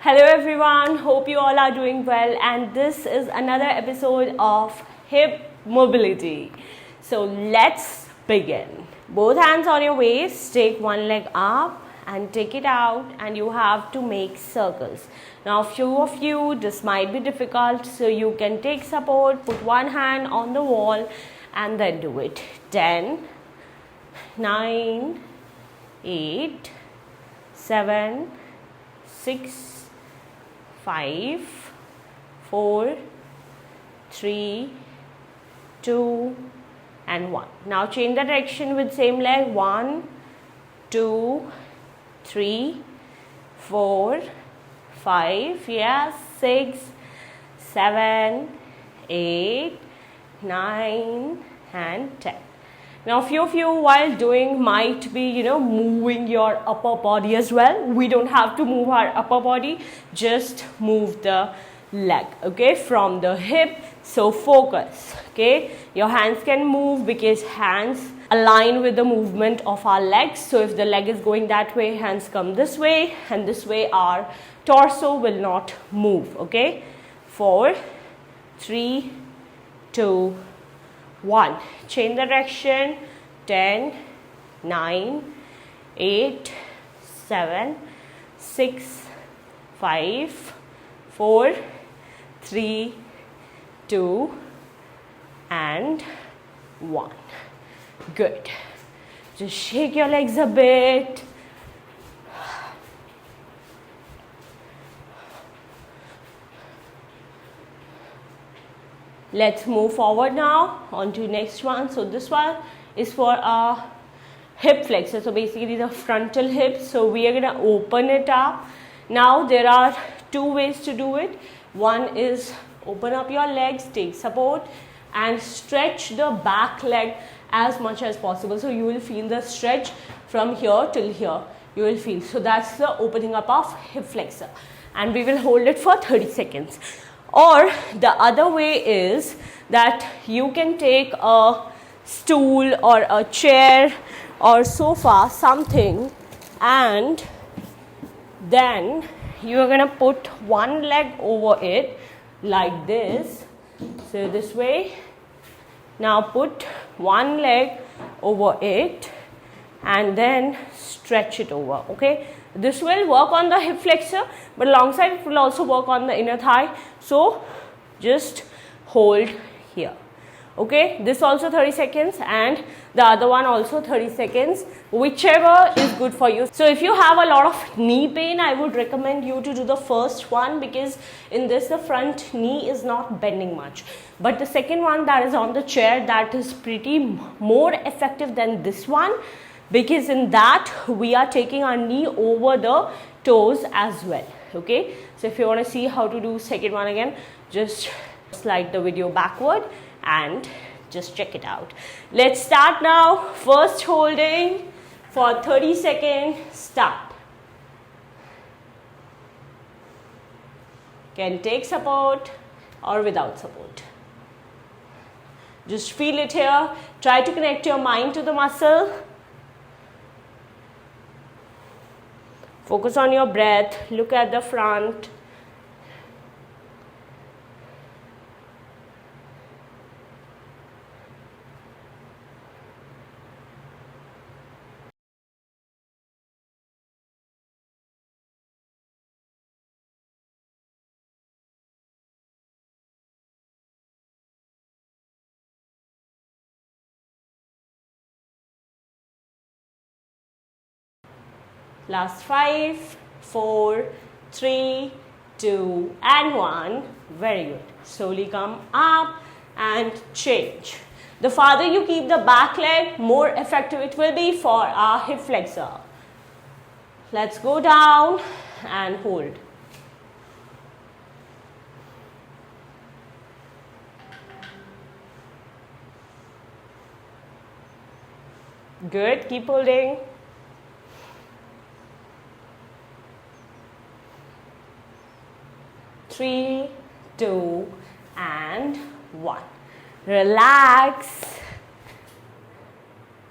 Hello everyone, hope you all are doing well, and this is another episode of hip mobility. So let's begin. Both hands on your waist, take one leg up and take it out, and you have to make circles. Now few of you, this might be difficult, so you can take support, put one hand on the wall and then do it. 10, 9, 8, 7, 6, 5, 4, 3, 2 and 1. Now change the direction with same leg. 1, 2, 3, 4, 5, yes, 6, 7, 8, 9 and 10. Now few of you while doing might be moving your upper body as well. We don't have to move our upper body, just move the leg, okay, from the hip. So focus, okay, your hands can move because hands align with the movement of our legs. So if the leg is going that way, hands come this way, and this way our torso will not move, okay. 4, 3, 2, 1. Change the direction. 10, 9, 8, 7, 6, 5, 4, 3, 2 and 1. Good. Just shake your legs a bit. Let's move forward now on to next one. So this one is for our hip flexor. So basically the frontal hips. So we are going to open it up. Now there are two ways to do it. One is open up your legs, take support and stretch the back leg as much as possible. So you will feel the stretch from here till here. You will feel. So that's the opening up of hip flexor. And we will hold it for 30 seconds. Or the other way is that you can take a stool or a chair or sofa, something, and then you are going to put one leg over it like this. So this way. Now put one leg over it and then stretch it over, okay. This will work on the hip flexor, but alongside it will also work on the inner thigh. So just hold here, okay. This also 30 seconds and the other one also 30 seconds, whichever is good for you. So if you have a lot of knee pain, I would recommend you to do the first one, because in this the front knee is not bending much. But the second one, that is on the chair, that is pretty more effective than this one, because in that we are taking our knee over the toes as well, okay. So if you want to see how to do second one again, just slide the video backward and just check it out. Let's start now. First holding for 30 seconds. Start. Can take support or without support. Just feel it here. Try to connect your mind to the muscle. Focus on your breath. Look at the front. Last 5, 4, 3, 2 and 1. Very good. Slowly come up and change. The farther you keep the back leg, more effective it will be for our hip flexor. Let's go down and hold. Good. Keep holding. 3, 2 and 1. Relax.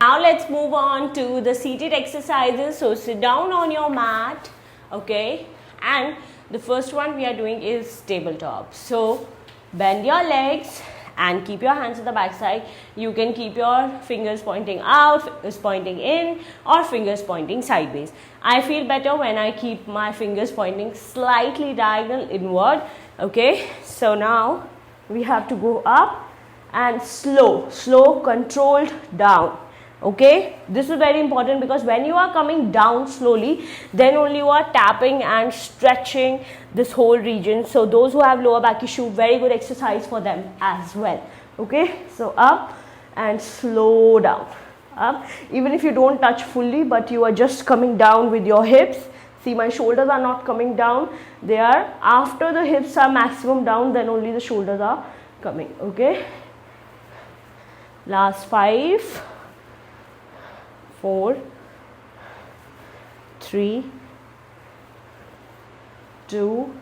Now let's move on to the seated exercises. So sit down on your mat, okay, and The first one we are doing is tabletop. So bend your legs and keep your hands at the back side. You can keep your fingers pointing out, fingers pointing in, or fingers pointing sideways. I feel better when I keep my fingers pointing slightly diagonal inward. Okay, so now we have to go up and slow, controlled down. Okay, this is very important because when you are coming down slowly, then only you are tapping and stretching this whole region. So those who have lower back issue, very good exercise for them as well. Okay, so up and slow down. Up, even if you don't touch fully, but you are just coming down with your hips. See, my shoulders are not coming down. They are after the hips are maximum down, then only the shoulders are coming. Okay, last 5, 4, 3, 2,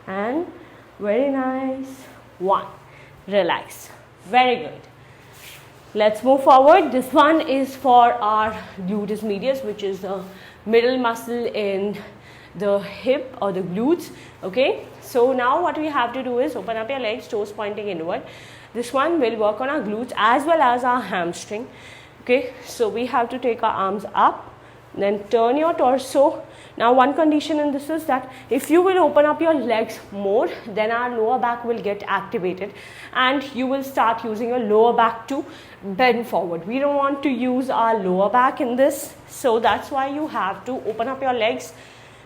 and very nice, 1. Relax. Very good. Let's move forward. This one is for our gluteus medius, which is the middle muscle in the hip or the glutes. Okay, so now what we have to do is open up your legs, toes pointing inward. This one will work on our glutes as well as our hamstring. Okay, so we have to take our arms up, then turn your torso. Now one condition in this is that if you will open up your legs more, then our lower back will get activated and you will start using your lower back to bend forward. We don't want to use our lower back in this, so that's why you have to open up your legs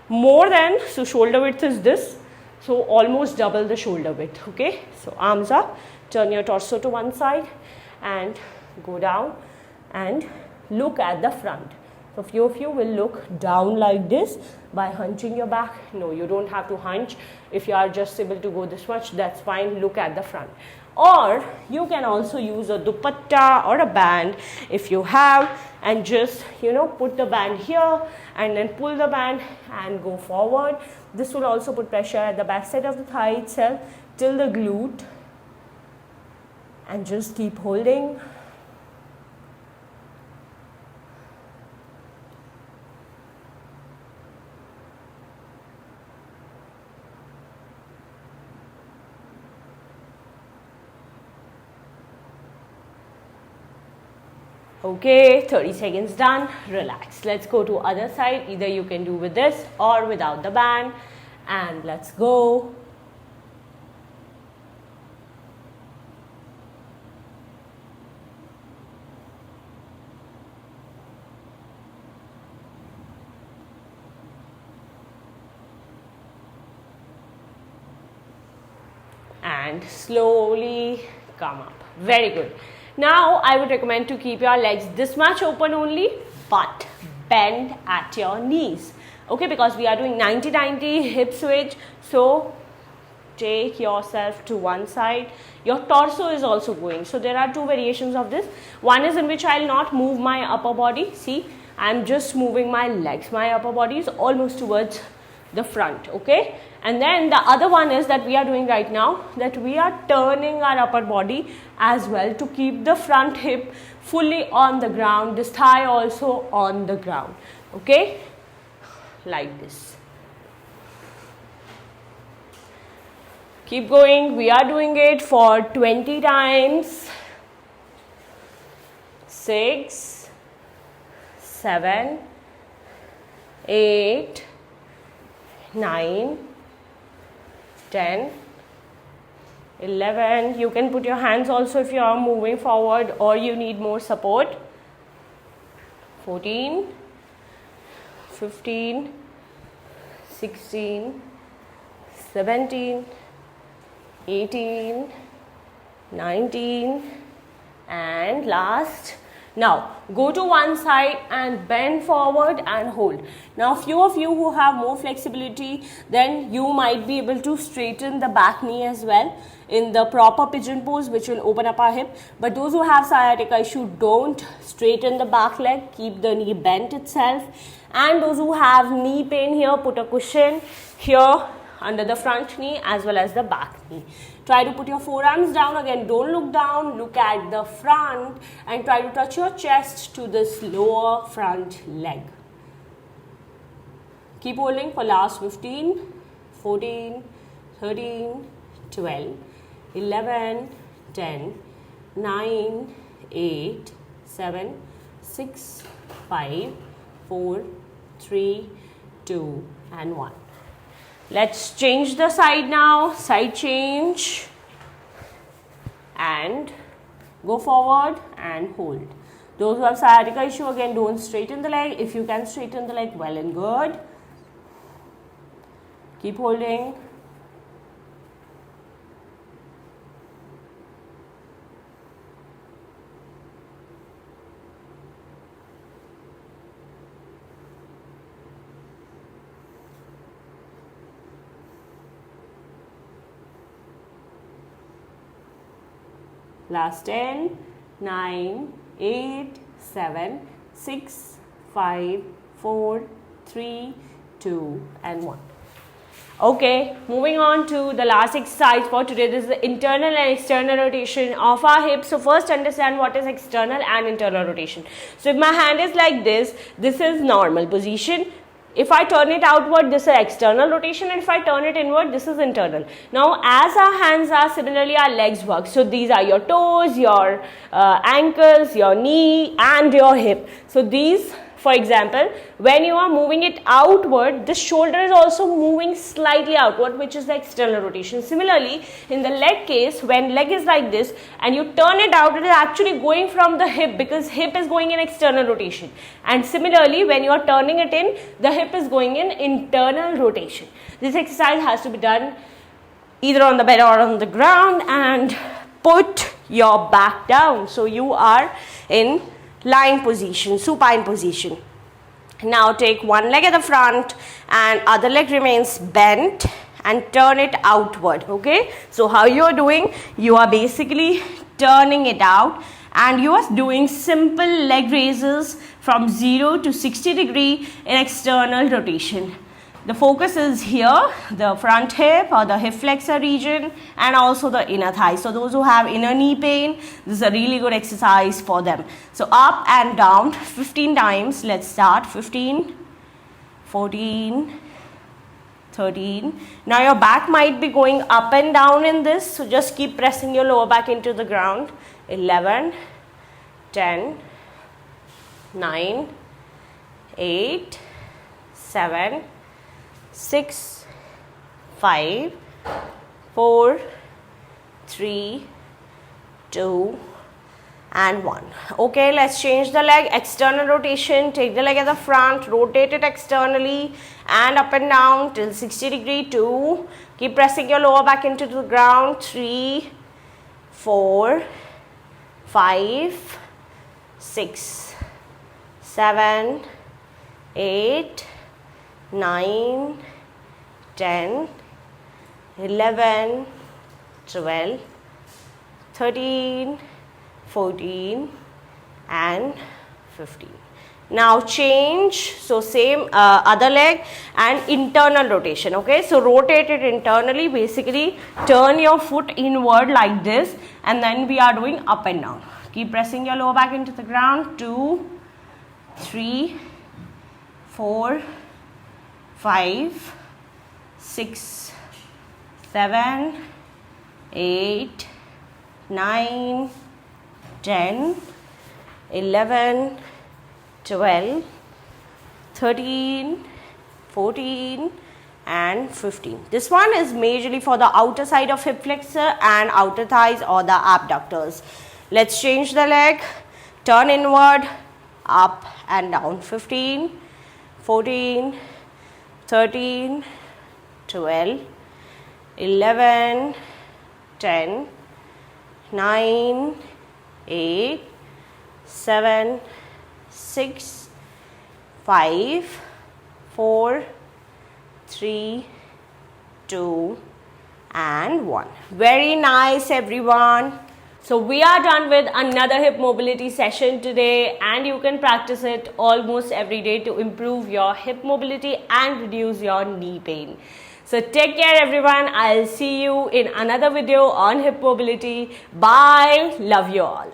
more than, so shoulder width is this, so almost double the shoulder width. Okay, so arms up, turn your torso to one side and go down and look at the front. So few of you will look down like this by hunching your back. No, you don't have to hunch. If you are just able to go this much, that's fine. Look at the front. Or you can also use a dupatta or a band if you have, and just, put the band here and then pull the band and go forward. This will also put pressure at the back side of the thigh itself till the glute, and just keep holding. Okay, 30 seconds done. Relax. Let's go to other side. Either you can do with this or without the band. And let's go. And slowly come up. Very good. Now I would recommend to keep your legs this much open only, but bend at your knees. Okay, because we are doing 90-90 hip switch. So take yourself to one side. Your torso is also going. So there are two variations of this. One is in which I will not move my upper body. See, I am just moving my legs. My upper body is almost towards the front. Okay. And then the other one is that we are doing right now, that we are turning our upper body as well to keep the front hip fully on the ground, this thigh also on the ground. Okay, like this. Keep going. We are doing it for 20 times. 6, 7, 8, 9, 10, 11. You can put your hands also if you are moving forward or you need more support. 14, 15, 16, 17, 18, 19, and last. Now go to one side and bend forward and hold. Now few of you who have more flexibility, then you might be able to straighten the back knee as well in the proper pigeon pose, which will open up our hip. But those who have sciatica issue, don't straighten the back leg, keep the knee bent itself. And those who have knee pain here, put a cushion here under the front knee as well as the back knee. Try to put your forearms down. Again, don't look down, look at the front and try to touch your chest to this lower front leg. Keep holding for last 15, 14, 13, 12, 11, 10, 9, 8, 7, 6, 5, 4, 3, 2 and 1. Let's change the side now. Side change and go forward and hold. Those who have sciatica issue, again don't straighten the leg. If you can straighten the leg, well and good. Keep holding. Last 10, 9, 8, 7, 6, 5, 4, 3, 2 and 1. Okay, moving on to the last exercise for today. This is the internal and external rotation of our hips. So first understand what is external and internal rotation. So if my hand is like this is normal position. If I turn it outward, this is external rotation, and if I turn it inward, this is internal. Now, as our hands are, similarly our legs work. So these are your toes, your ankles, your knee and your hip. So these, for example, when you are moving it outward, the shoulder is also moving slightly outward, which is the external rotation. Similarly, in the leg case, when leg is like this and you turn it out, it is actually going from the hip, because hip is going in external rotation. And similarly, when you are turning it in, the hip is going in internal rotation. This exercise has to be done either on the bed or on the ground, and put your back down. So you are in lying position, supine position. Now take one leg at the front and other leg remains bent and turn it outward. Okay, so how you are doing? You are basically turning it out and you are doing simple leg raises from 0 to 60 degree in external rotation. The focus is here, the front hip or the hip flexor region, and also the inner thigh. So those who have inner knee pain, this is a really good exercise for them. So up and down 15 times. Let's start. 15, 14, 13. Now your back might be going up and down in this, so just keep pressing your lower back into the ground. 11, 10, 9, 8, 7, 6, 5, 4, 3, 2 and 1. Okay, let's change the leg. External rotation. Take the leg at the front, rotate it externally and up and down till 60 degree. 2. Keep pressing your lower back into the ground. 3, 4, 5, 6, 7, 8, 9, 10, 11, 12, 13, 14 and 15. Now change. So same other leg and internal rotation. Okay, so rotate it internally. Basically turn your foot inward like this and then we are doing up and down. Keep pressing your lower back into the ground. 2, 3, 4, 5, 6, 7, 8, 9, 10, 11, 12, 13, 14 and 15. This one is majorly for the outer side of hip flexor and outer thighs or the abductors. Let's change the leg. Turn inward, up and down. 15, 14, 13, 12, 11, 10, 9, 8, 7, 6, 5, 4, 3, 2 and 1. Very nice, everyone. So we are done with another hip mobility session today, and you can practice it almost every day to improve your hip mobility and reduce your knee pain. So take care, everyone. I'll see you in another video on hip mobility. Bye. Love you all.